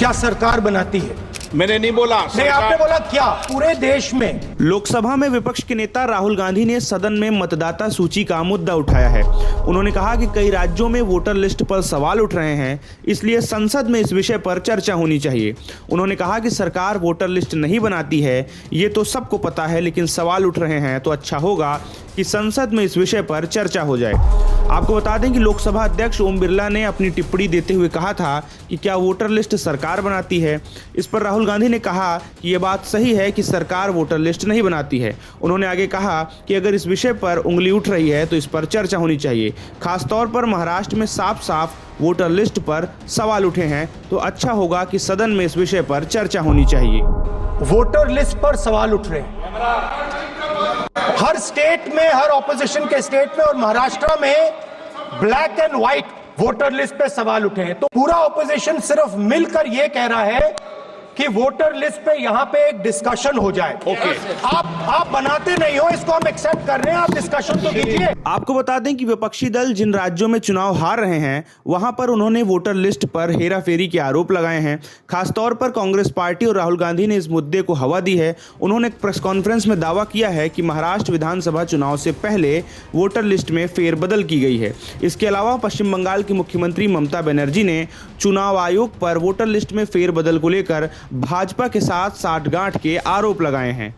क्या सरकार बनाती है? मैंने नहीं बोला। नहीं, आपने बोला क्या पूरे देश में। लोकसभा में विपक्ष के नेता राहुल गांधी ने सदन में मतदाता सूची का मुद्दा उठाया है। उन्होंने कहा कि कई राज्यों में वोटर लिस्ट पर सवाल उठ रहे हैं, इसलिए संसद में इस विषय पर चर्चा होनी चाहिए। उन्होंने कहा कि सरकार वोटर लिस्ट नहीं बनाती है, ये तो सबको पता है, लेकिन सवाल उठ रहे हैं तो अच्छा होगा कि संसद में इस विषय पर चर्चा हो जाए। आपको बता दें कि लोकसभा अध्यक्ष ओम बिरला ने अपनी टिप्पणी देते हुए कहा था कि क्या वोटर लिस्ट सरकार बनाती है। इस पर राहुल गांधी ने कहा कि यह बात सही है कि सरकार वोटर लिस्ट नहीं बनाती है। उन्होंने आगे कहा कि अगर इस विषय पर उंगली उठ रही है तो इस पर चर्चा होनी चाहिए। खासतौर पर महाराष्ट्र में साफ साफ वोटर लिस्ट पर सवाल उठे हैं, तो अच्छा होगा कि सदन में इस विषय पर चर्चा होनी चाहिए। वोटर लिस्ट पर सवाल उठ रहे हैं हर स्टेट में, हर ऑपोजिशन के स्टेट में, और महाराष्ट्र में black and white voter list पे सवाल उठे हैं। तो पूरा ऑपोजिशन सिर्फ मिलकर यह कह रहा है कि वोटर लिस्ट पे यहां पे एक डिस्कशन हो जाए। आप बनाते नहीं हो, इसको हम एक्सेप्ट कर रहे हैं, आप डिस्कशन तो कीजिए। आपको बता दें कि विपक्षी दल जिन राज्यों में चुनाव हार रहे हैं वहां पर उन्होंने वोटर लिस्ट पर हेराफेरी के आरोप लगाए हैं। खासतौर पर कांग्रेस पार्टी और राहुल गांधी ने इस मुद्दे को हवा दी है। उन्होंने एक प्रेस कॉन्फ्रेंस में दावा किया है कि महाराष्ट्र विधानसभा चुनाव से पहले वोटर लिस्ट में फेरबदल की गई है। इसके अलावा पश्चिम बंगाल की मुख्यमंत्री ममता बनर्जी ने चुनाव आयोग पर वोटर लिस्ट में फेरबदल को लेकर भाजपा के साथ साठगांठ के आरोप लगाए हैं।